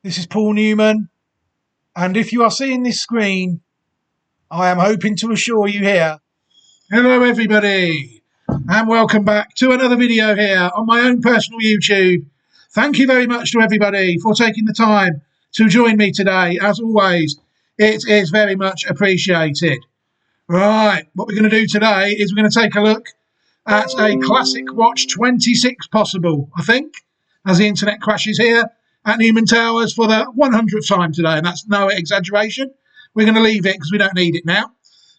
This is Paul Newman, and if you are seeing this screen, I am hoping to assure you here. Hello everybody, and welcome back to another video here on my own personal YouTube. Thank you very much to everybody for taking the time to join me today. As always, it is very much appreciated. Right, what we're going to do today is we're going to take a look at a classic watch 26 possible, I think, as the internet crashes here at Newman Towers for the 100th time today, and that's no exaggeration. We're going to leave it because we don't need it now.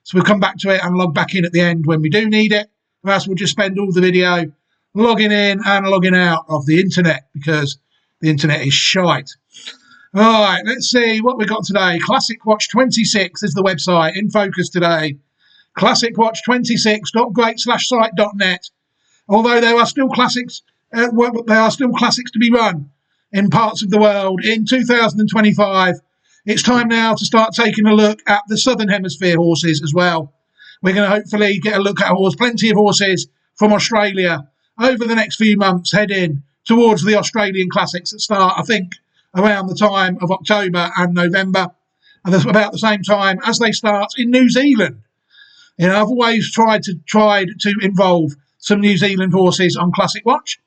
So we'll come back to it and log back in at the end when we do need it. Or else we'll just spend all the video logging in and logging out of the internet because the internet is shite. All right, let's see what we got today. Classic Watch 26 is the website in focus today. classicwatch26.great/site.net. Although there are still classics, to be run in parts of the world in 2025. It's time now to start taking a look at the Southern Hemisphere horses as well. We're going to hopefully get a look at plenty of horses from Australia over the next few months, heading towards the Australian Classics that start, I think, around the time of October and November, and that's about the same time as they start in New Zealand. You know, I've always tried to involve some New Zealand horses on Classic Watch,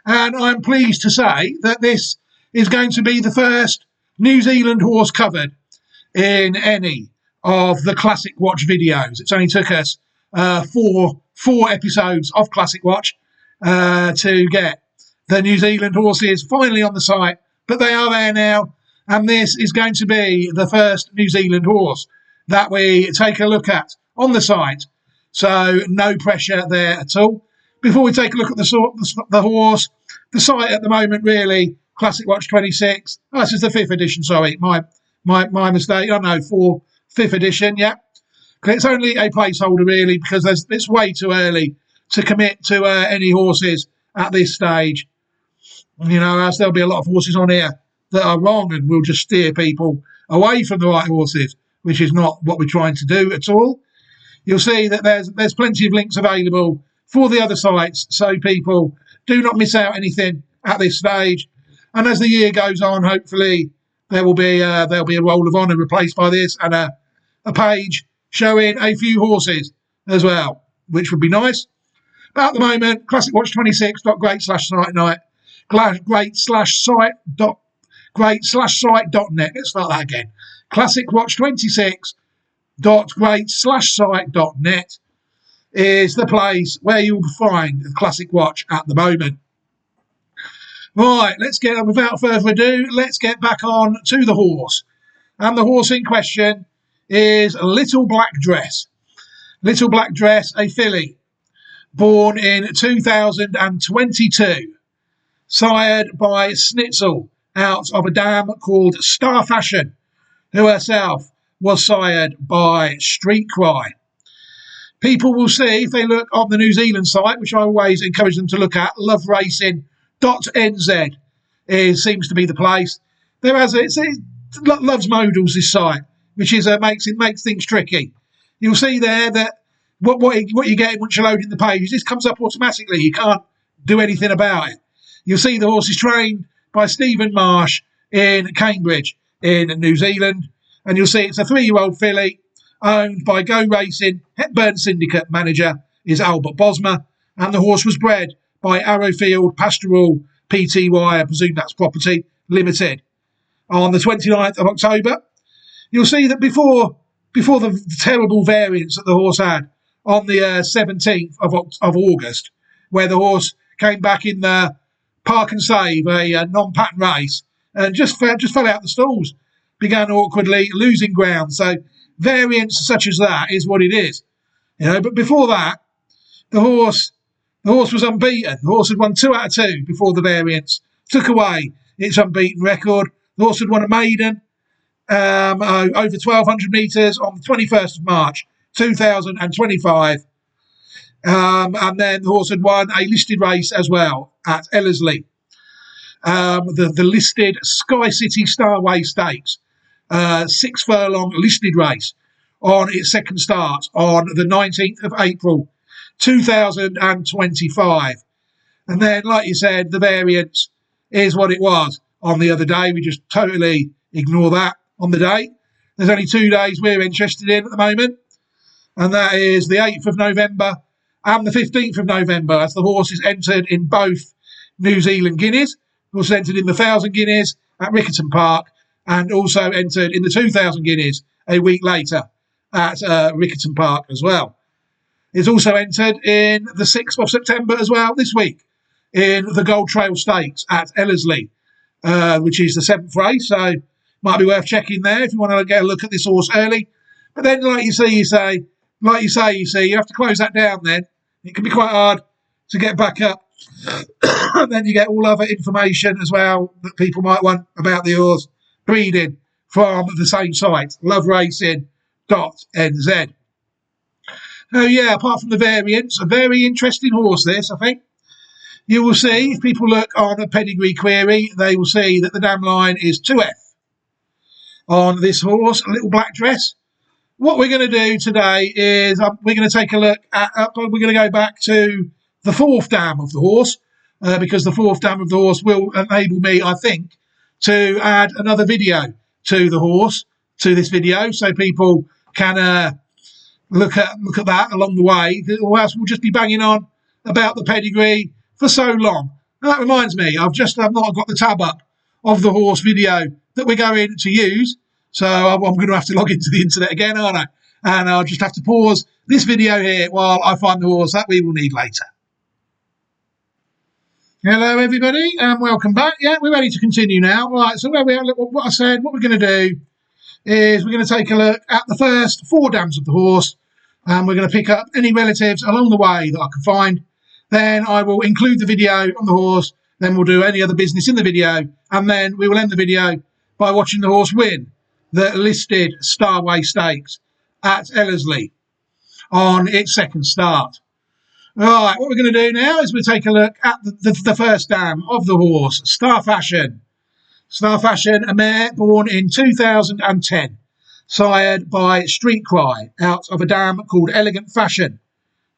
and I'm pleased to say that this is going to be the first New Zealand horse covered in any of the Classic Watch videos. It's only took us four episodes of Classic Watch to get the New Zealand horses finally on the site, but they are there now, and this is going to be the first New Zealand horse that we take a look at on the site. So no pressure there at all. Before we take a look at the horse, the site at the moment, really, Classic Watch 26. Oh, this is the 5th edition, sorry. My mistake. Oh, no, 5th edition, yeah. It's only a placeholder, really, because it's way too early to commit to any horses at this stage. You know, as there'll be a lot of horses on here that are wrong and will just steer people away from the right horses, which is not what we're trying to do at all. You'll see that there's plenty of links available for the other sites, so people do not miss out anything at this stage. And as the year goes on, hopefully there'll be a Roll of Honour replaced by this, and a page showing a few horses as well, which would be nice. But at the moment, classicwatch26.great/site.net, great/site.net. Let's start that again. classicwatch26.great/site.net is the place where you'll find the Classic Watch at the moment. Right, without further ado, let's get back on to the horse. And the horse in question is Little Black Dress. Little Black Dress, a filly, born in 2022, sired by Snitzel out of a dam called Star Fashion, who herself was sired by Street Cry. People will see, if they look on the New Zealand site, which I always encourage them to look at, loveracing.nz seems to be the place. It loves modals, this site, which is makes things tricky. You'll see there that what you get once you're loading the pages, this comes up automatically. You can't do anything about it. You'll see the horse is trained by Stephen Marsh in Cambridge in New Zealand, and you'll see it's a 3-year-old filly owned by Go Racing. Hepburn Syndicate manager is Albert Bosma, and the horse was bred by Arrowfield Pastoral Pty, I presume that's property, limited, on the 29th of October. You'll see that before the terrible variance that the horse had on the 17th of August, where the horse came back in the Park and Save, a non-pattern race, and just fell out the stalls, began awkwardly losing ground. So variance such as that is what it is, you know. But before that, the horse was unbeaten. The horse had won 2 out of 2 before the variance took away its unbeaten record. The horse had won a maiden over 1,200 metres on the 21st of March 2025. And then the horse had won a listed race as well at Ellerslie, the listed Sky City Starway Stakes, 6 furlong listed race on its second start on the 19th of April 2025. And then, like you said, the variance is what it was on the other day. We just totally ignore that on the day. There's only 2 days we're interested in at the moment, and that is the 8th of November and the 15th of November, as the horse is entered in both New Zealand Guineas. Also entered in the 1,000 Guineas at Riccarton Park, and also entered in the 2,000 Guineas a week later at Riccarton Park as well. It's also entered in the 6th of September as well this week in the Gold Trail Stakes at Ellerslie, which is the 7th race. So might be worth checking there if you want to get a look at this horse early. But then, like you see, you have to close that down then. It can be quite hard to get back up. And then you get all other information as well that people might want about the horse breeding from the same site, loveracing.nz. Oh yeah, apart from the variants, a very interesting horse this, I think. You will see, if people look on a pedigree query, they will see that the dam line is 2F on this horse, a little black dress. What we're going to do today is we're going to take a look at, we're going to go back to the 4th dam of the horse, because the 4th dam of the horse will enable me, I think, to add another video to the horse, to this video, so people can look at that along the way, or else we'll just be banging on about the pedigree for so long. And that reminds me, I've not got the tab up of the horse video that we're going to use, so I'm going to have to log into the internet again, aren't I? And I'll just have to pause this video here while I find the horse that we will need later. Hello everybody and welcome back. Yeah, we're ready to continue now. Right, so where we are, what I said, what we're going to do is we're going to take a look at the first 4 dams of the horse, and we're going to pick up any relatives along the way that I can find. Then I will include the video on the horse, then we'll do any other business in the video, and then we will end the video by watching the horse win the listed Starway Stakes at Ellerslie on its 2nd start. Right, what we're going to do now is we'll take a look at the first dam of the horse, Star Fashion. Star Fashion, a mare born in 2010, sired by Street Cry, out of a dam called Elegant Fashion,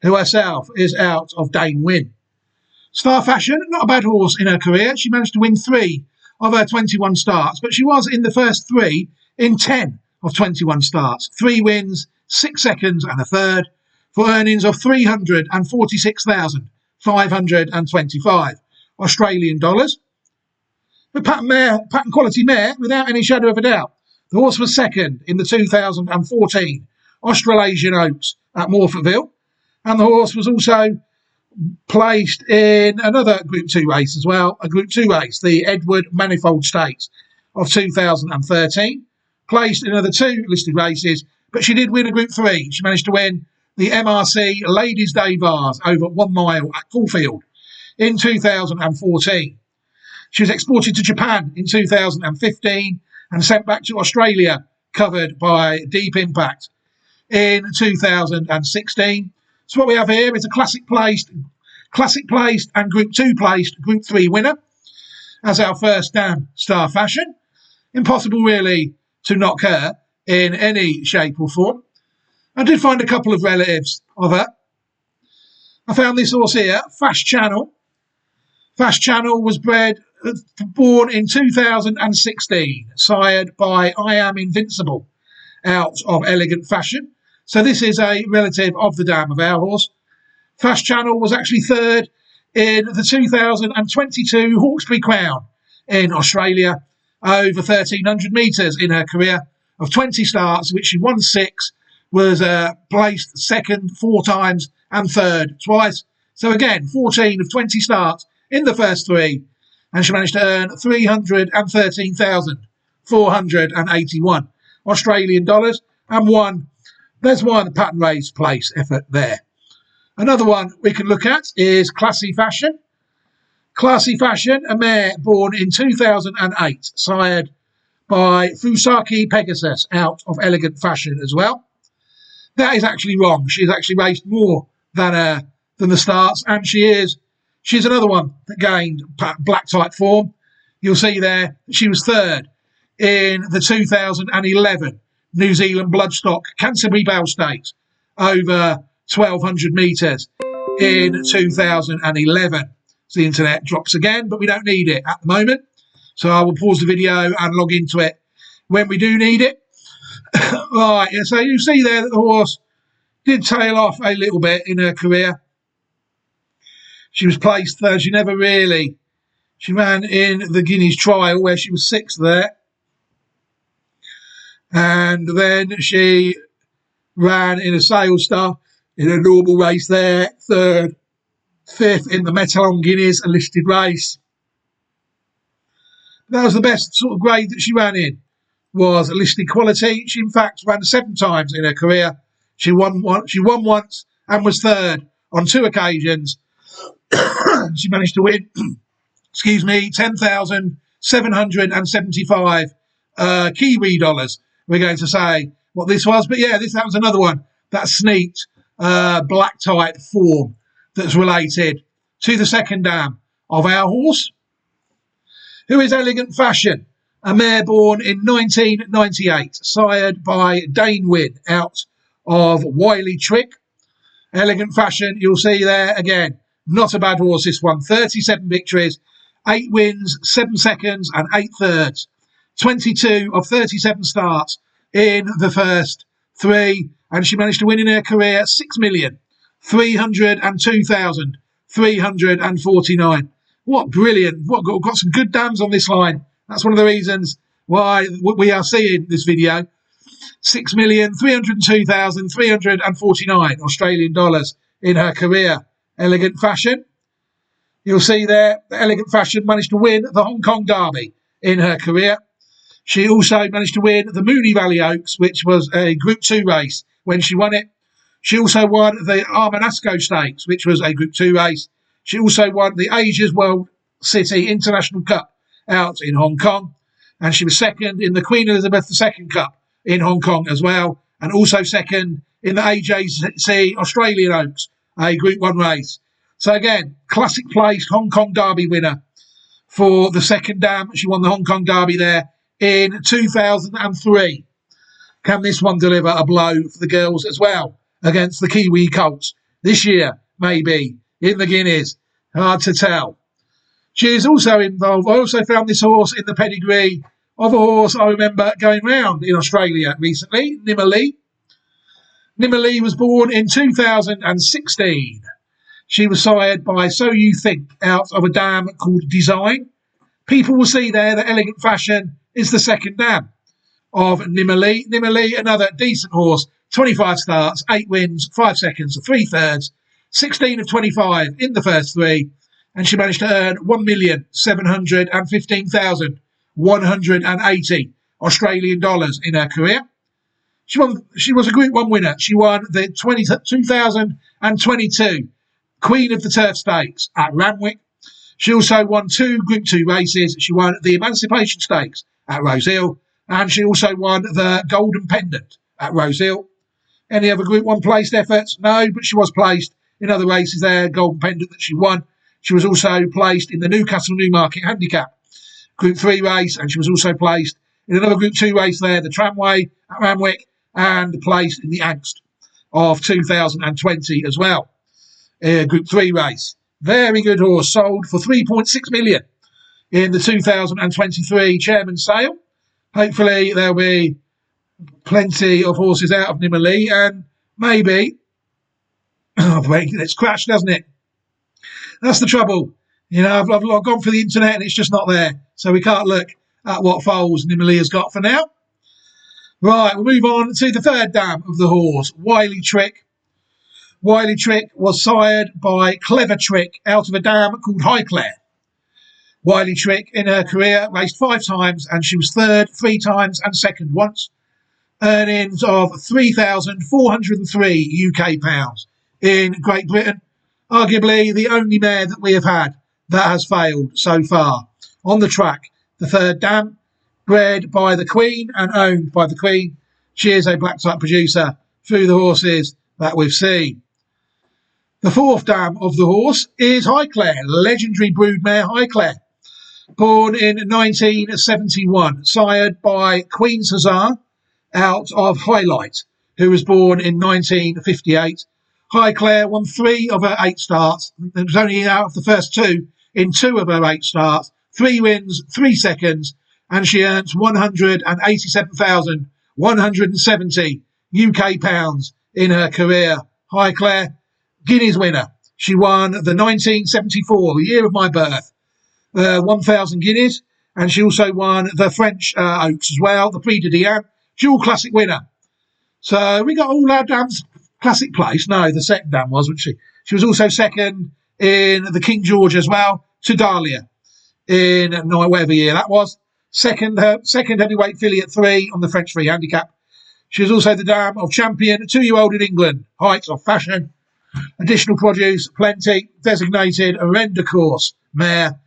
who herself is out of Dane Win. Star Fashion, not a bad horse in her career. She managed to win 3 of her 21 starts, but she was in the first 3 in 10 of 21 starts. 3 wins, 6 seconds and a third, for earnings of $346,525 Australian dollars. The pattern quality mare, without any shadow of a doubt. The horse was 2nd in the 2014 Australasian Oaks at Morphettville, and the horse was also placed in another Group 2 race as well, a Group 2 race, the Edward Manifold Stakes of 2013. Placed in another 2 listed races, but she did win a Group 3. She managed to win the MRC Ladies' Day Vars over 1 mile at Caulfield in 2014. She was exported to Japan in 2015 and sent back to Australia, covered by Deep Impact in 2016. So what we have here is a classic placed and Group 2 placed Group 3 winner as our first dam, Star Fashion. Impossible really to knock her in any shape or form. I did find a couple of relatives of her. I found this horse here, Fast Channel. Fast Channel was born in 2016, sired by I Am Invincible, out of Elegant Fashion. So this is a relative of the dam of our horse. Fast Channel was actually 3rd in the 2022 Hawkesbury Crown in Australia, over 1,300 metres in her career of 20 starts, which she won 6, was placed 2nd 4 times and 3rd twice. So again, 14 of 20 starts in the first 3, and she managed to earn $313,481 Australian dollars and won. There's one pattern race place effort there. Another one we can look at is Classy Fashion. Classy Fashion, a mare born in 2008, sired by Fusaki Pegasus, out of Elegant Fashion as well. That is actually wrong. She's actually raced more than the starts, and she's another one that gained black type form. You'll see there she was 3rd in the 2011 New Zealand Bloodstock Canterbury Bell Stakes over 1,200 metres in 2011. So the internet drops again, but we don't need it at the moment. So I will pause the video and log into it when we do need it. Right, so you see there that the horse did tail off a little bit in her career. She was placed third. She ran in the Guineas Trial where she was sixth there. And then she ran in a Sale Star in a normal race there, third, fifth in the Metalon Guineas, a listed race. That was the best sort of grade that she ran in, was a listed quality. She in fact ran 7 times in her career. She won once and was third on 2 occasions. She managed to win, $10,775 Kiwi dollars. We're going to say what this was, but yeah, that was another one that sneaked black type form that's related to the second dam of our horse, who is Elegant Fashion, a mare born in 1998, sired by Dane Wynn out of Wiley Trick. Elegant Fashion, you'll see there again, not a bad horse, this one. 37 victories, 8 wins, 7 seconds and 8 thirds. 22 of 37 starts in the first 3, and she managed to win in her career 6,302,349. What brilliant. Got some good dams on this line. That's one of the reasons why we are seeing this video. 6,302,349 Australian dollars in her career. Elegant Fashion. You'll see there that Elegant Fashion managed to win the Hong Kong Derby in her career. She also managed to win the Moonee Valley Oaks, which was a Group 2 race when she won it. She also won the Armanasco Stakes, which was a Group 2 race. She also won the Asia's World City International Cup out in Hong Kong. And she was second in the Queen Elizabeth II Cup in Hong Kong as well. And also second in the AJC Australian Oaks, a Group 1 race. So again, classic place Hong Kong Derby winner for the second dam. She won the Hong Kong Derby there in 2003. Can this one deliver a blow for the girls as well against the Kiwi Colts this year, maybe, in the Guineas? Hard to tell. She is also involved. I also found this horse in the pedigree of a horse I remember going round in Australia recently, Newman. Newman was born in 2016. She was sired by So You Think out of a dam called Design. People will see there that Elegant Fashion is the second dam of Newman. Newman, another decent horse, 25 starts, 8 wins, 5 seconds, 3 thirds, 16 of 25 in the first 3, and she managed to earn 1,715,180 Australian dollars in her career. She was a Group 1 winner. She won the 2022 Queen of the Turf Stakes at Randwick. She also won 2 Group 2 races. She won the Emancipation Stakes at Rosehill, and she also won the Golden Pendant at Rosehill. Any other Group 1 placed efforts? No, but she was placed in other races there, Golden Pendant that she won. She was also placed in the Newcastle Newmarket Handicap Group 3 race, and she was also placed in another Group 2 race there, the Tramway at Randwick, and placed in the Angst of 2020 as well. Group 3 race. Very good horse, sold for 3.6 million in the 2023 Chairman's Sale. Hopefully there'll be plenty of horses out of Newman, and maybe it's crashed, doesn't it? That's the trouble. You know, I've gone for the internet and it's just not there, so we can't look at what foals Newman has got for now. Right, we'll move on to the third dam of the horse, Wiley Trick. Wiley Trick was sired by Clever Trick out of a dam called Highclere. Wiley Trick in her career raced 5 times, and she was third 3 times and second once. Earnings of £3,403 UK pounds in Great Britain. Arguably the only mare that we have had that has failed so far on the track. The third dam, bred by the Queen and owned by the Queen. She is a black type producer through the horses that we've seen. The fourth dam of the horse is Highclere, legendary broodmare Highclere. Born in 1971, sired by Queen's Hussar out of Highlight, who was born in 1958. Highclere won 3 of her 8 starts. It was only out of the first 2 in 2 of her 8 starts. 3 wins, 3 seconds, and she earns 187,170 UK pounds in her career. Hi, Claire. Guineas winner. She won the 1974, the year of my birth, 1,000 guineas, and she also won the French Oaks as well, the Prix de Diane, dual classic winner. So we got all our dams classic place. No, the second dam was, wasn't she? She was also second in the King George as well, to Dahlia in whatever year that was. Second heavyweight filly at 3 on the French free handicap. She was also the dam of champion 2-year-old in England, heights of fashion. Additional produce, plenty. Designated Arenda course mare.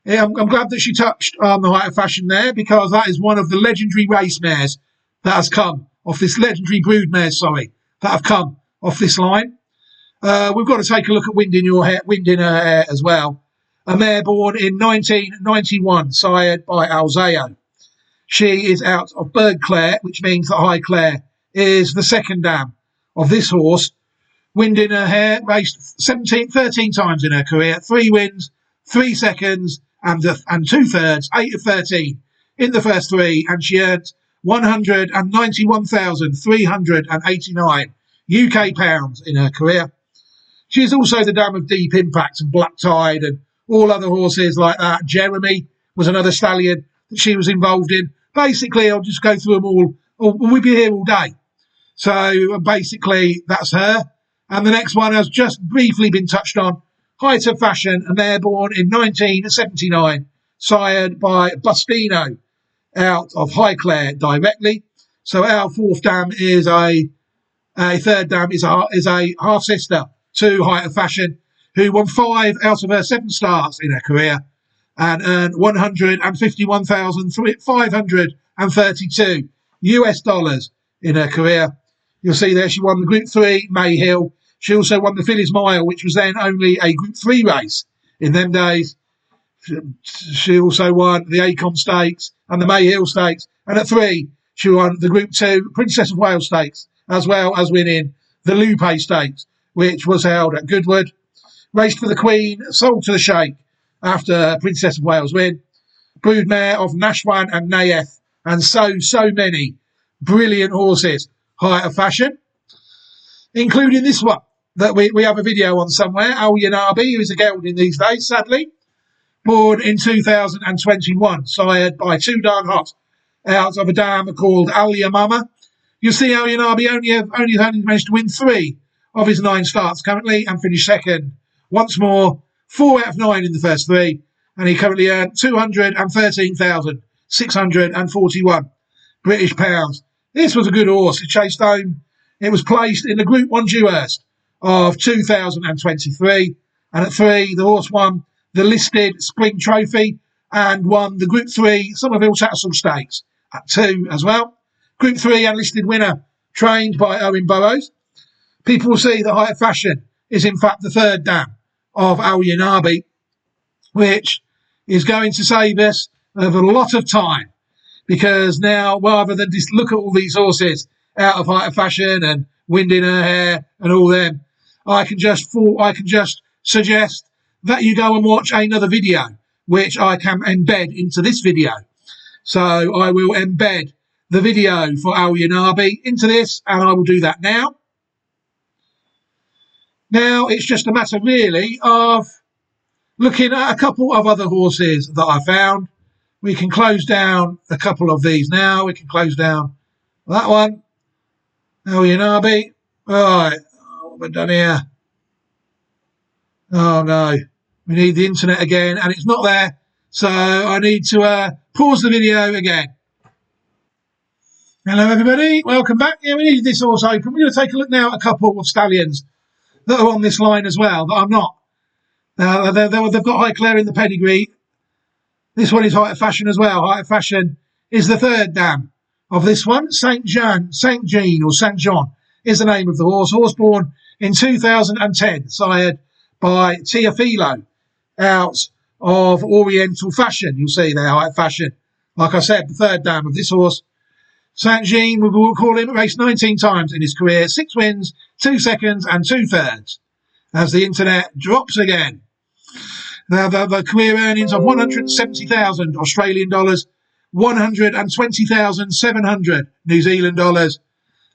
Yeah, I'm glad that she touched on the height of fashion there, because that is one of the legendary race mares that has come off this legendary brood mares, that have come off this line. We've got to take a look at Wind in Her Hair as well. A mare born in 1991, sired by Alzeo. She is out of Berg Clare, which means that High Clare is the second dam of this horse. Wind in Her Hair raced 13 times in her career, 3 wins, 3 seconds, and 2/3, 8 of 13 in the first 3, and she earned 191,389 UK pounds in her career. She is also the dam of Deep Impact and Black Tide and all other horses like that. Jeremy was another stallion that she was involved in. Basically, I'll just go through them all. We'll be here all day. So basically, that's her. And the next one has just briefly been touched on. Height of Fashion, a mare born in 1979, sired by Bustino, out of Highclere directly. So our fourth dam is a third dam is a half sister to Height of Fashion, who won 5 out of her 7 starts in her career and earned 151,532 US dollars in her career. You'll see there she won the Group 3 Mayhill. She also won the Phillies Mile, which was then only a Group 3 race in them days. She also won the Acon Stakes and the Mayhill Stakes. And at 3, she won the Group 2 Princess of Wales Stakes, as well as winning the Lupe Stakes, which was held at Goodwood. Raced for the Queen, sold to the Sheikh after Princess of Wales win. Broodmare of Nashwan and Nayef, and so many brilliant horses. Height of Fashion, including this one that we have a video on somewhere. Al Yanabi, who is a gelding these days, sadly. Born in 2021, sired by 2 Darn Hot, out of a dam called Al Yamama. You'll see Al Yanabi only managed to win 3 of his 9 starts currently and finished second. Once more, 4 out of 9 in the first 3, and he currently earned 213,641 British pounds. This was a good horse. It chased home. It was placed in the Group 1 Dewhurst of 2023. And at 3, the horse won the listed Spring Trophy and won the Group 3 Somerville Tattersall Stakes at 2 as well. Group 3 unlisted winner, trained by Owen Burrows. People will see that Height of Fashion is in fact the third dam of Al Yanabi, which is going to save us of a lot of time. Because now, rather than just look at all these horses out of Height of Fashion and Wind in Her Hair and all them, I can just suggest that you go and watch another video, which I can embed into this video. So I will embed the video for Al Yanabi into this, and I will do that now. Now it's just a matter really of looking at a couple of other horses that I found. We can close down a couple of these now. We can close down that one. Al Yanabi. Right. What have I done here? Oh, no. We need the internet again, and it's not there. So I need to pause the video again. Hello, everybody. Welcome back. Yeah, we needed this horse open. We're going to take a look now at a couple of stallions that are on this line as well, that I'm not. They've got Highclere in the pedigree. This one is Height of Fashion as well. Height of Fashion is the third dam of this one. Saint Jean is the name of the horse. Horse born in 2010, sired by Teofilo, out of Oriental Fashion. You'll see there, Height of Fashion. Like I said, the third dam of this horse. Saint Jean, we will call him, raced 19 times in his career, 6 wins, 2 seconds and 2/3. As the internet drops again. The career earnings of 170,000 Australian dollars, 120,700 New Zealand dollars,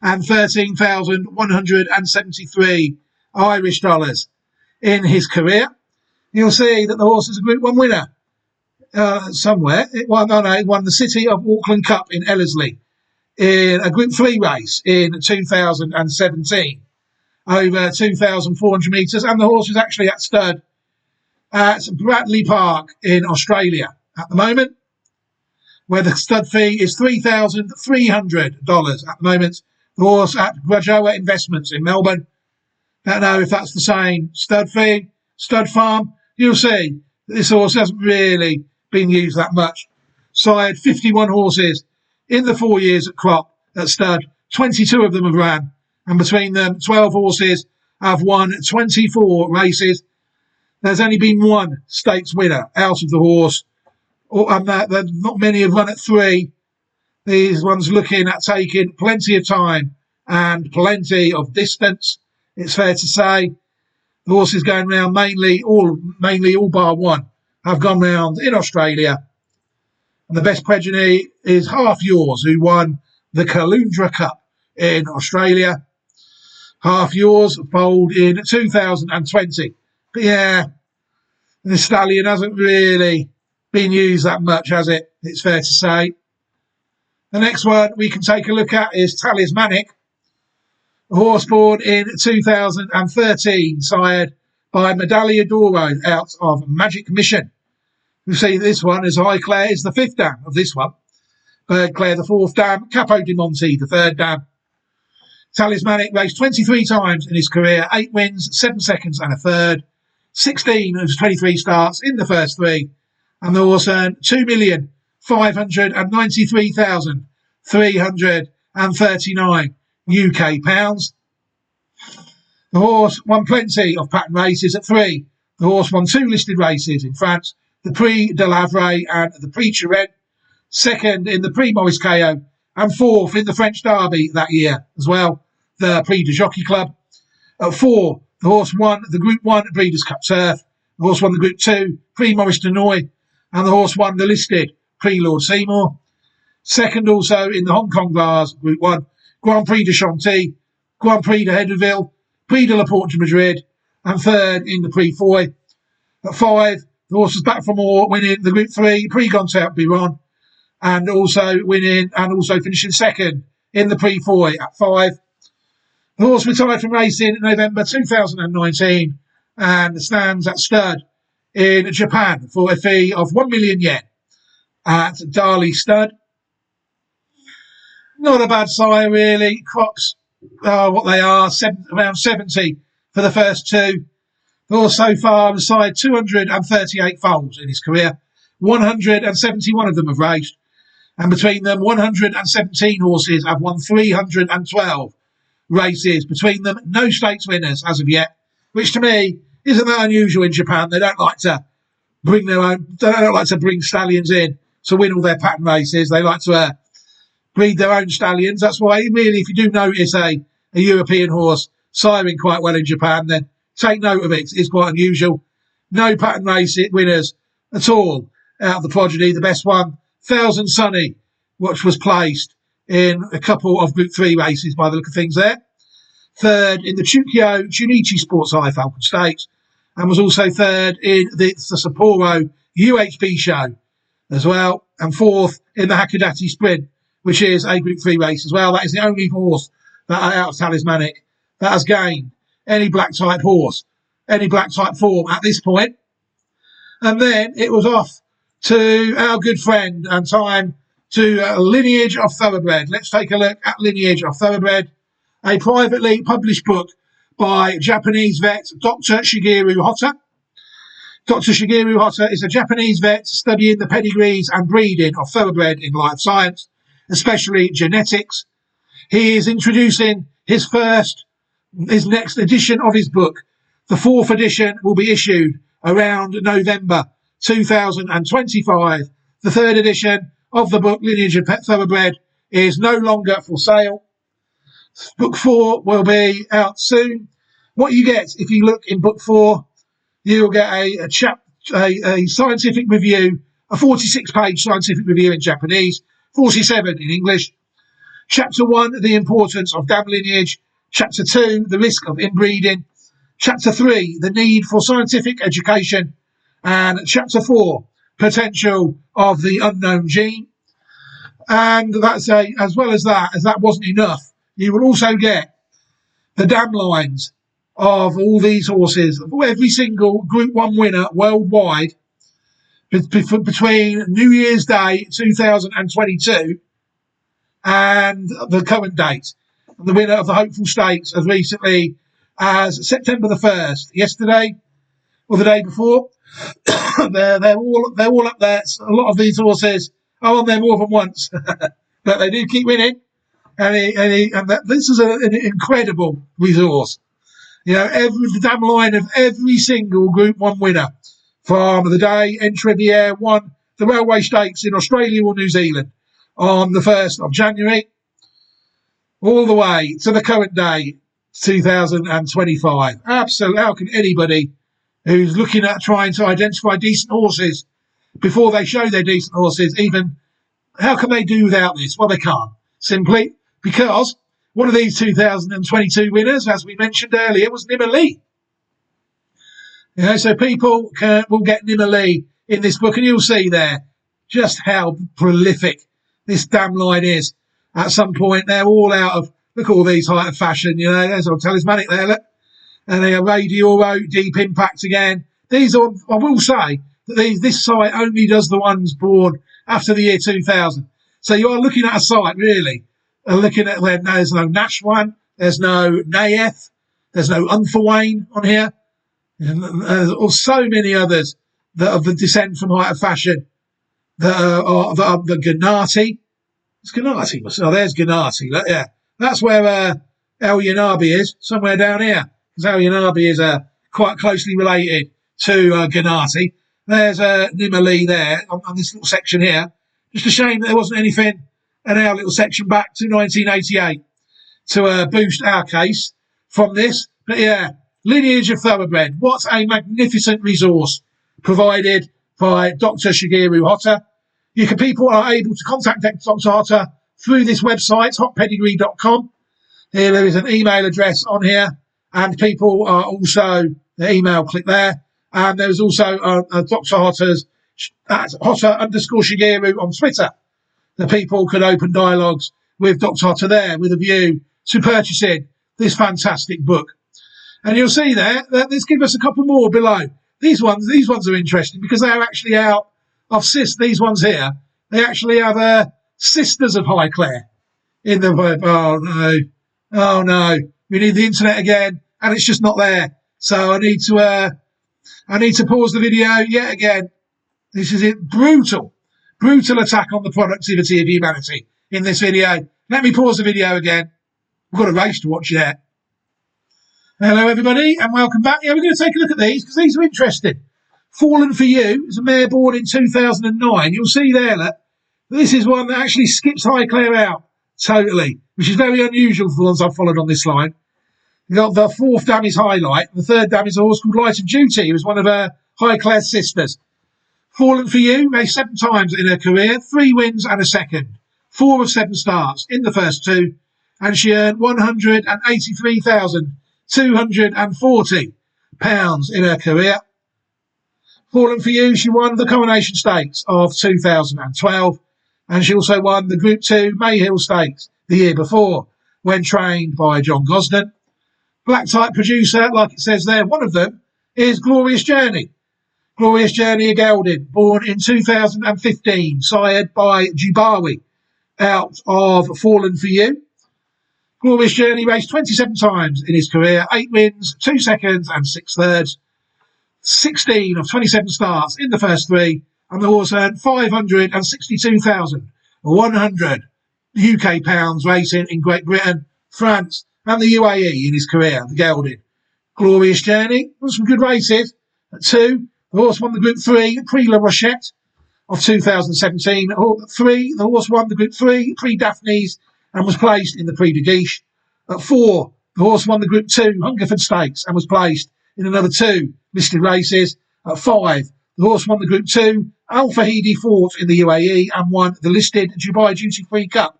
and 13,173 Irish dollars in his career. You'll see that the horse is a Group 1 winner somewhere. It won the City of Auckland Cup in Ellerslie in a Group 3 race in 2017 over 2,400 metres, and the horse is actually at stud at Bradley Park in Australia at the moment, where the stud fee is $3,300 at the moment. The horse at Grajoa Investments in Melbourne. Don't know if that's the same stud fee, stud farm. You'll see this horse hasn't really been used that much. Sired 51 horses in the 4 years at crop at stud. 22 of them have ran, and between them, 12 horses have won 24 races. There's only been one stakes winner out of the horse, and not many have run at 3. These ones looking at taking plenty of time and plenty of distance. It's fair to say the horses going round mainly all bar one have gone round in Australia. And the best progeny is Half Yours, who won the Caloundra Cup in Australia. Half Yours foaled in 2020. But yeah, the stallion hasn't really been used that much, has it? It's fair to say. The next one we can take a look at is Talismanic, a horse born in 2013, sired by Medaglia d'Oro out of Magic Mission. You see this one is Highclere is the 5th dam of this one. Birdclare the 4th dam, Capo di Monte the 3rd dam. Talismanic raced 23 times in his career, 8 wins, 7 seconds and a third. 16 of his 23 starts in the first 3. And the horse earned £2,593,339 UK pounds. The horse won plenty of pattern races at 3. The horse won 2 listed races in France, the Prix de l'Havre and the Prix Turenne, 2nd in the Prix Maurice KO, and 4th in the French Derby that year as well, the Prix de Jockey Club. At 4, the horse won the Group 1 Breeders' Cup Turf, the horse won the Group 2 Prix Maurice de Noy, and the horse won the listed Prix Lord Seymour. 2nd also in the Hong Kong Vase Group 1, Grand Prix de Chantilly, Grand Prix de Hedonville, Prix de la Porte de Madrid, and 3rd in the Prix Foy. At 5, the horse was back for more, winning the Group 3 Prix Gontier Biron, and also finishing 2nd in the Prix Foy at 5. The horse retired from racing in November 2019 and stands at stud in Japan for a fee of 1 million yen at Dali Stud. Not a bad sire, really. Crocs are what they are, around 70 for the first 2. The horse so far has sired 238 foals in his career. 171 of them have raced. And between them, 117 horses have won 312 races. Between them, no stakes winners as of yet, which to me isn't that unusual in Japan. They don't like to bring bring stallions in to win all their pattern races. They like to breed their own stallions. That's why, really, if you do notice a European horse siring quite well in Japan, then take note of it. It's quite unusual. No pattern race winners at all out of the progeny. The best one, Thousand Sunny, which was placed in a couple of Group 3 races by the look of things there. 3rd in the Chukio Chunichi Sports High Falcon Stakes, and was also 3rd in the Sapporo UHB show as well, and 4th in the Hakodate Sprint, which is a Group 3 race as well. That is the only horse that out of Talismanic that has gained any black type horse, any black type form at this point. And then it was off to our good friend and time to Lineage of Thoroughbred. Let's take a look at Lineage of Thoroughbred, a privately published book by Japanese vet Dr. Shigeru Hotta. Dr. Shigeru Hotta is a Japanese vet studying the pedigrees and breeding of thoroughbred in life science, especially genetics. He is introducing his next edition of his book. The 4th edition will be issued around November 2025. The 3rd edition of the book, Lineage of Thoroughbred, is no longer for sale. Book 4 will be out soon. What you get if you look in book 4, you'll get a a scientific review, a 46-page scientific review in Japanese, 47 in English. Chapter 1, the importance of dam lineage. Chapter 2, the risk of inbreeding. Chapter 3, the need for scientific education. And Chapter 4, potential of the unknown gene. And that's as well as that wasn't enough, you will also get the dam lines of all these horses, every single Group 1 winner worldwide between New Year's Day 2022 and the current date. And the winner of the Hopeful Stakes as recently as September the 1st, yesterday or the day before. they're all up there. A lot of these horses are on there more than once, but they do keep winning. This is an incredible resource. You know, the dam line of every single Group 1 winner from the day Entriviere won the Railway Stakes in Australia or New Zealand on the 1st of January, all the way to the current day, 2025. Absolutely, how can anybody who's looking at trying to identify decent horses before they show their decent horses, even, how can they do without this? Well, they can't. Simply because one of these 2022 winners, as we mentioned earlier, was Nima Lee. You know, so people will get Nima Lee in this book, and you'll see there just how prolific this dam line is. At some point, they're all out of, look at all these height of fashion, you know, there's all talismanic there, look. And they are Radio Deep Impact again. These are, I will say, that this site only does the ones born after the year 2000. So you are looking at a site, really, looking at where there's no Nashwan, there's no Nayeth, there's no Unthorwayne on here, or so many others that are the descent from height of fashion that are the Gennati. It's Gennati. Oh, there's Gennati. Yeah, that's where El Yanabi is, somewhere down here. Because El Yanabi is quite closely related to Gennati. There's Nima Lee there on this little section here. Just a shame that there wasn't anything in our little section back to 1988 to boost our case from this. But yeah, Lineage of Thoroughbred. What a magnificent resource provided by Dr. Shigeru Hotta. People are able to contact Dr. Hotta through this website, hotpedigree.com. Here there is an email address on here, and people are also, the email, click there. And there's also Dr. Hotta's at Hotta_Shigeru on Twitter. The people could open dialogues with Dr. Hotta there with a view to purchasing this fantastic book. And you'll see there that let's give us a couple more below. These ones are interesting because they are actually out of these ones here. They actually have Sisters of Highclere in the web. Oh no, we need the internet again, and it's just not there. So I need to pause the video yet again. This is it. Brutal attack on the productivity of humanity in this video. Let me pause the video again. We've got a race to watch yet. Hello, everybody, and welcome back. Yeah, we're going to take a look at these because these are interesting. Fallen for You is a mare born in 2009. You'll see there that this is one that actually skips Highclere out totally, which is very unusual for the ones I've followed on this line. You've got the fourth dam is Highlight. The third dam is a horse called Light of Duty, who was one of her Highclere's sisters. Fallen for You, raced 7 times in her career, 3 wins and a second, 4 of 7 starts in the first 2, and she earned £183,240 in her career. Fallen for You, she won the Coronation Stakes of 2012, and she also won the Group 2 Mayhill Stakes the year before, when trained by John Gosden. Black type producer, like it says there, one of them is Glorious Journey. Glorious Journey of Gelding, born in 2015, sired by Jubawi, out of Fallen for You. Glorious Journey raced 27 times in his career, 8 wins, 2 seconds and 6 thirds, 16 of 27 starts in the first 3, and the horse earned £562,100 UK pounds racing in Great Britain, France and the UAE in his career, the gelding. Glorious Journey, won some good races. At 2, the horse won the Group 3 Prix La Rochette of 2017. At 3, the horse won the Group 3 Prix Daphne's and was placed in the Prix de Guiche. At 4, the horse won the Group 2 Hungerford Stakes and was placed in another 2 listed races. At 5, The horse won the Group 2, Al Fahidi fourth in the UAE, and won the listed Dubai Duty Free Cup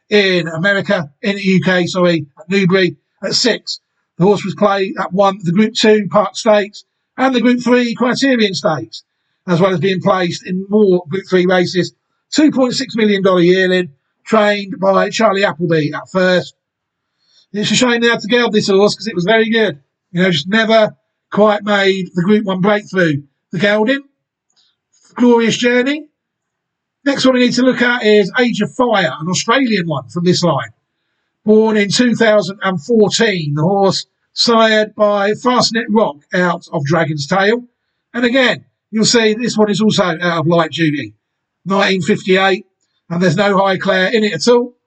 in America, in the UK, at Newbury at 6. The horse was won the Group 2 Park Stakes and the Group 3 Criterion Stakes, as well as being placed in more Group 3 races. $2.6 million yearling, trained by Charlie Appleby at first. It's a shame they had to geld this horse because it was very good. Just never quite made the Group 1 breakthrough. The gelding, glorious journey. Next one we need to look at is Age of Fire, an Australian one from this line. Born in 2014, the horse sired by Fastnet Rock out of Dragon's Tail. And again, you'll see this one is also out of Light Duty, 1958, and there's no Highclere in it at all.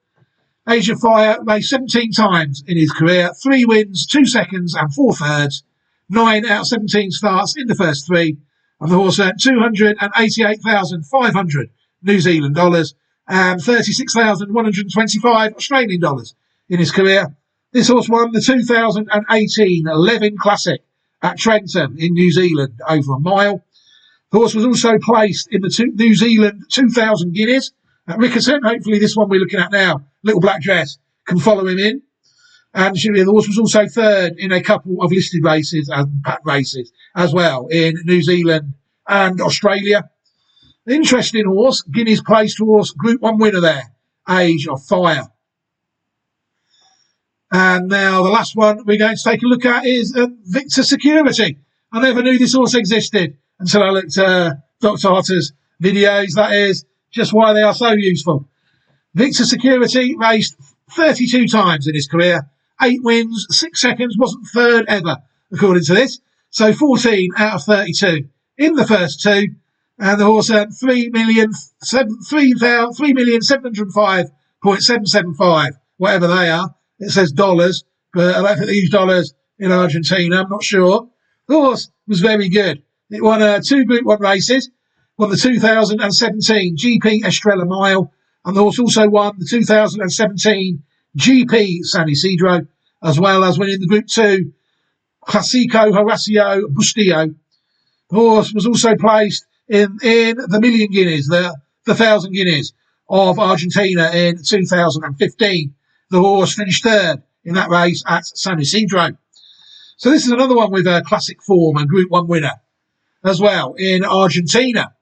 Age of Fire raced 17 times in his career, 3 wins, 2 seconds and 4 thirds, 9 out of 17 starts in the first 3, and the horse earned 288,500 New Zealand dollars and 36,125 Australian dollars in his career. This horse won the 2018 Levin Classic at Trenton in New Zealand over a mile. The horse was also placed in the New Zealand 2000 Guineas at Rickerton. Hopefully this one we're looking at now, Little Black Dress, can follow him in. And the horse was also third in a couple of listed races and pack races as well in New Zealand and Australia. Interesting horse, Guineas placed horse, Group 1 winner there, Age of Fire. And now the last one we're going to take a look at is Victor Security. I never knew this horse existed until I looked at Dr. Otter's videos. That is just why they are so useful. Victor Security raced 32 times in his career, 8 wins, 6 seconds, wasn't third ever, according to this. So 14 out of 32 in the first 2. And the horse earned 3,705,775, whatever they are. It says dollars, but I don't think they use dollars in Argentina. I'm not sure. The horse was very good. It won 2 Group 1 races, won the 2017 GP Estrella Mile, and the horse also won the 2017 GP San Isidro, as well as winning the Group 2 Classico Horacio Bustillo. The horse was also placed in the Million Guineas, the 1,000 Guineas of Argentina in 2015. The horse finished third in that race at San Isidro. So this is another one with a classic form and Group 1 winner as well in Argentina.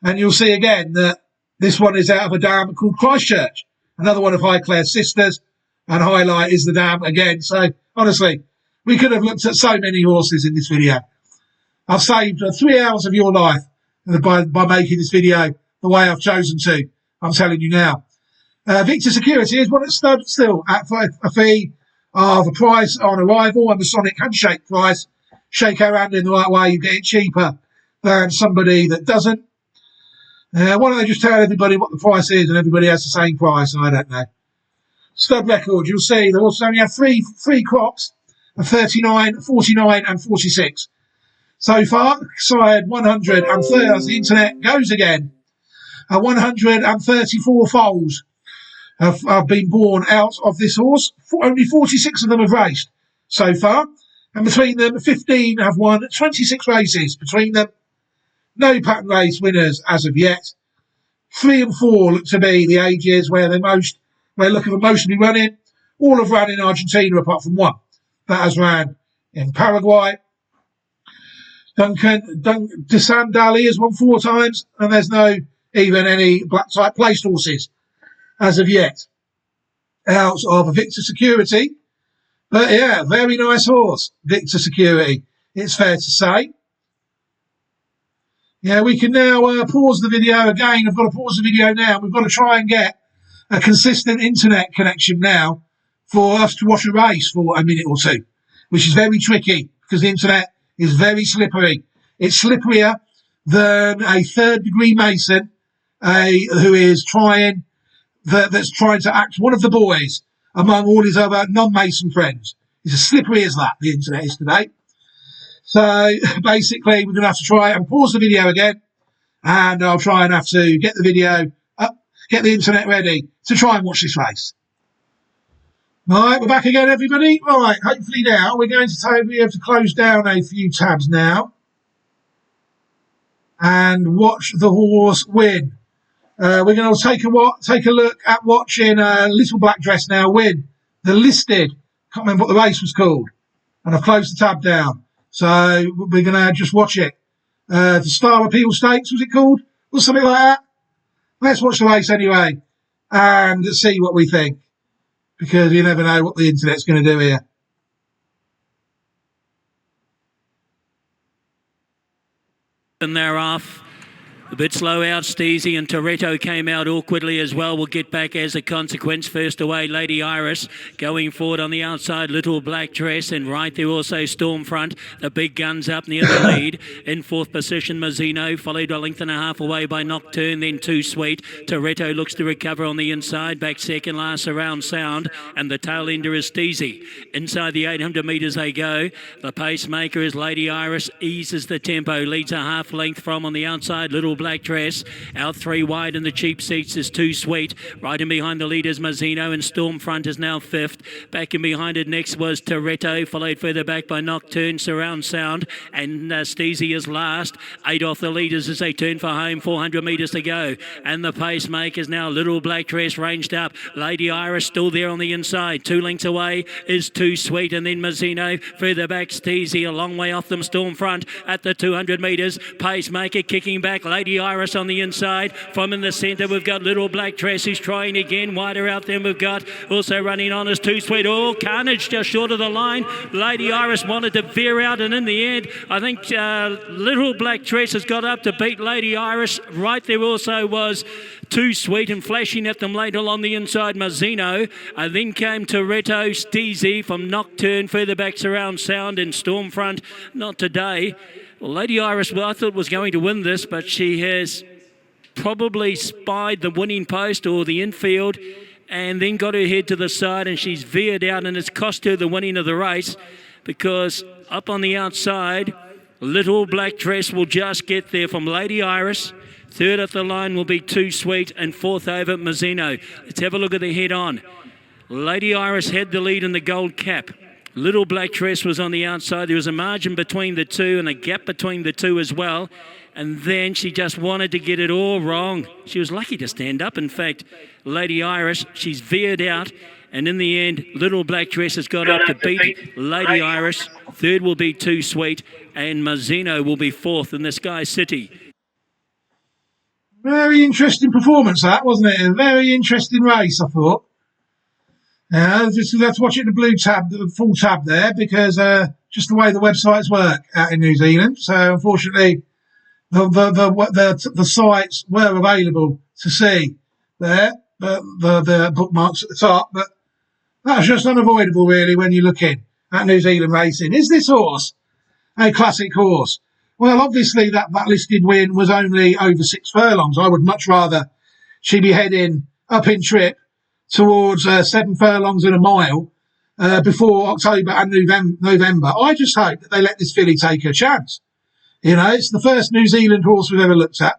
And you'll see again that this one is out of a dam called Christchurch, another one of Highclere's sisters, and Highlight is the dam again. So honestly, we could have looked at so many horses in this video. I've saved 3 hours of your life by making this video the way I've chosen to. I'm telling you now. Victor Security is one that stood still at a fee of a price on arrival and the Sonic handshake price. Shake our hand in the right way, you get it cheaper than somebody that doesn't. Why don't they just tell everybody what the price is and everybody has the same price? I don't know. Stud record, you'll see they also only have three crops of 39, 49 and 46. So far, sired 130, as the internet goes again, 134 foals have been born out of this horse. Only 46 of them have raced so far. And between them, 15 have won 26 races between them. No pattern race winners as of yet. 3 and 4 look to be the ages where look at mostly running. All have ran in Argentina apart from one. That has ran in Paraguay. Duncan de Sandali has won 4 times, and there's no even any black type placed horses as of yet out of a Victor Security. But yeah, very nice horse, Victor Security, it's fair to say. Yeah, we can now pause the video again. I've got to pause the video now. We've got to try and get a consistent internet connection now for us to watch a race for a minute or two, which is very tricky because the internet is very slippery. It's slipperier than a third-degree Mason who is that's trying to act one of the boys among all his other non-Mason friends. It's as slippery as that, the internet is today. So basically, we're going to have to try and pause the video again, and I'll try and have to get the video up, get the internet ready to try and watch this race. All right, we're back again, everybody. All right, hopefully now we're going to be able to close down a few tabs now. and watch the horse win. We're going to take a look at watching Little Black Dress now win the listed. Can't remember what the race was called, and I've closed the tab down. So we're going to just watch it. The Star Appeal Stakes, was it called, or something like that? Let's watch the race anyway and see what we think, because you never know what the internet's going to do here. And they're off. A bit slow out, Steezy, and Toretto came out awkwardly as well. We'll get back as a consequence. First away, Lady Iris. Going forward on the outside, Little Black Dress. And right there also Stormfront. The big guns up near the lead. In fourth position, Mazzino. Followed a length and a half away by Nocturne. Then Too Sweet. Toretto looks to recover on the inside. Back second, last Surround Sound. And the tail ender is Steezy. Inside the 800 metres they go. The pacemaker is Lady Iris. Eases the tempo. Leads a half length from on the outside, Little Black Dress. Out three wide in the cheap seats is Too Sweet. Right in behind the leaders Mazzino, and Stormfront is now fifth. Back in behind it next was Toretto, followed further back by Nocturne, Surround Sound, and Steezy is last. 8 off the leaders as they turn for home. 400 metres to go, and the pacemaker's now Little Black Dress ranged up. Lady Iris still there on the inside. 2 lengths away is Too Sweet, and then Mazzino. Further back Steezy, a long way off them. Stormfront at the 200 metres. Pacemaker kicking back. Lady Iris on the inside. From in the centre, we've got Little Black Dress who's trying again. Wider out there, we've got also running on as Too Sweet. Oh, Carnage just short of the line. Lady Iris wanted to veer out, and in the end, I think Little Black Dress has got up to beat Lady Iris. Right there also was Too Sweet, and flashing at them later on the inside, Mazzino. Then came Toretto, Steezy from Nocturne, further back Surround Sound, and Stormfront. Not today. Well, Lady Iris, well, I thought was going to win this, but she has probably spied the winning post or the infield and then got her head to the side, and she's veered out, and it's cost her the winning of the race, because up on the outside, Little Black Dress will just get there from Lady Iris. Third at the line will be Too Sweet, and fourth over Mazzino. Let's have a look at the head on. Lady Iris had the lead in the gold cap. Little Black Dress was on the outside. There was a margin between the two and a gap between the two as well. And then she just wanted to get it all wrong. She was lucky to stand up. In fact, Lady Iris, she's veered out. And in the end, Little Black Dress has got up to beat Lady Iris. Third will be Too Sweet. And Mazzino will be fourth in the Sky City. Very interesting performance, that, wasn't it? A very interesting race, I thought. Just let's watch it in the blue tab, the full tab there, because just the way the websites work out in New Zealand. So unfortunately, the sites were available to see there, the bookmarks at the top, but that's just unavoidable really when you're looking at New Zealand racing. Is this horse a classic horse? Well, obviously that listed win was only over 6 furlongs. I would much rather she be heading up in trip towards 7 furlongs and a mile before October and November. I just hope that they let this filly take her chance. You know, it's the first New Zealand horse we've ever looked at.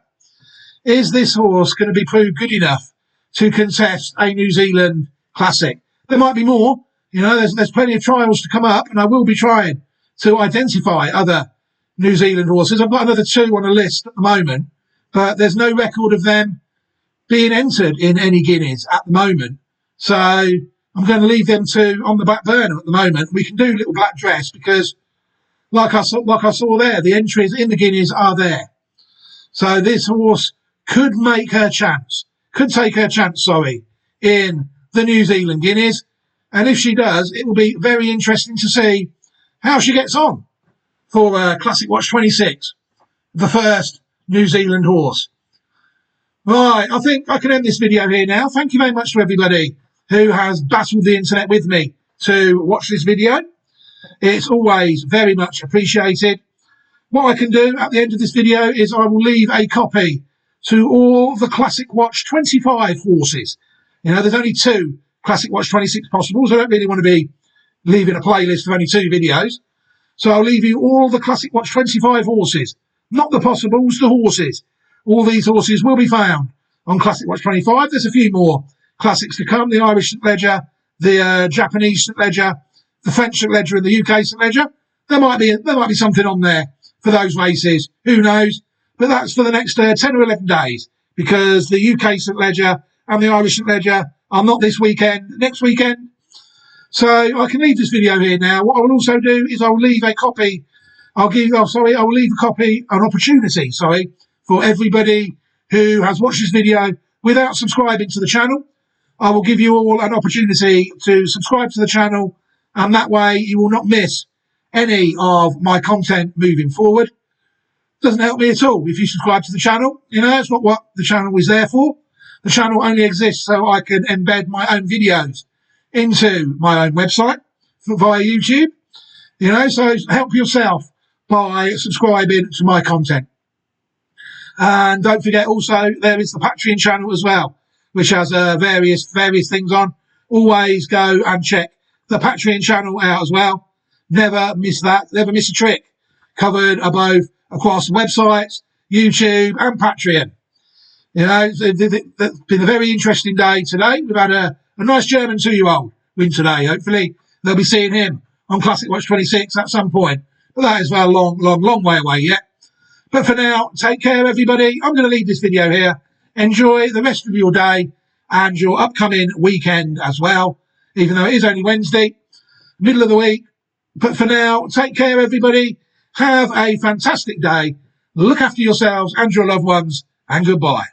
Is this horse going to be proved good enough to contest a New Zealand classic? There might be more. You know, there's plenty of trials to come up, and I will be trying to identify other New Zealand horses. I've got another 2 on a list at the moment, but there's no record of them being entered in any guineas at the moment. So I'm going to leave them 2 on the back burner at the moment. We can do Little Black Dress because, like I saw there, the entries in the guineas are there. So this horse could make her chance, in the New Zealand guineas. And if she does, it will be very interesting to see how she gets on for Classic Watch 26, the first New Zealand horse. Right, I think I can end this video here now. Thank you very much to everybody who has battled the internet with me to watch this video. It's always very much appreciated. What I can do at the end of this video is I will leave a copy to all the Classic Watch 25 horses. You know, there's only 2 Classic Watch 26 possibles. I don't really want to be leaving a playlist of only 2 videos. So I'll leave you all the Classic Watch 25 horses, not the possibles, the horses. All these horses will be found on Classic Watch 25. There's a few more classics to come. The Irish St Ledger, the Japanese St Ledger, the French St Ledger and the UK St Ledger. There might be something on there for those races. Who knows? but that's for the next 10 or 11 days, because the UK St Ledger and the Irish St Ledger are not this weekend, next weekend. So I can leave this video here now. What I will also do is I will leave a copy. I will leave a copy, an opportunity, for everybody who has watched this video without subscribing to the channel. I will give you all an opportunity to subscribe to the channel, and that way you will not miss any of my content moving forward. Doesn't help me at all if you subscribe to the channel. You know, it's not what the channel is there for. The channel only exists so I can embed my own videos into my own website via YouTube. You know, so help yourself by subscribing to my content. And don't forget also, there is the Patreon channel as well, which has various things on. Always go and check the Patreon channel out as well. Never miss that. Never miss a trick. Covered both across websites, YouTube, and Patreon. You know, it's been a very interesting day today. We've had a nice German 2-year-old win today. Hopefully, they'll be seeing him on Classic Watch 26 at some point. But that is a long way away yet. But for now, take care, everybody. I'm going to leave this video here. Enjoy the rest of your day and your upcoming weekend as well, even though it is only Wednesday, middle of the week. But for now, take care, everybody. Have a fantastic day. Look after yourselves and your loved ones, and goodbye.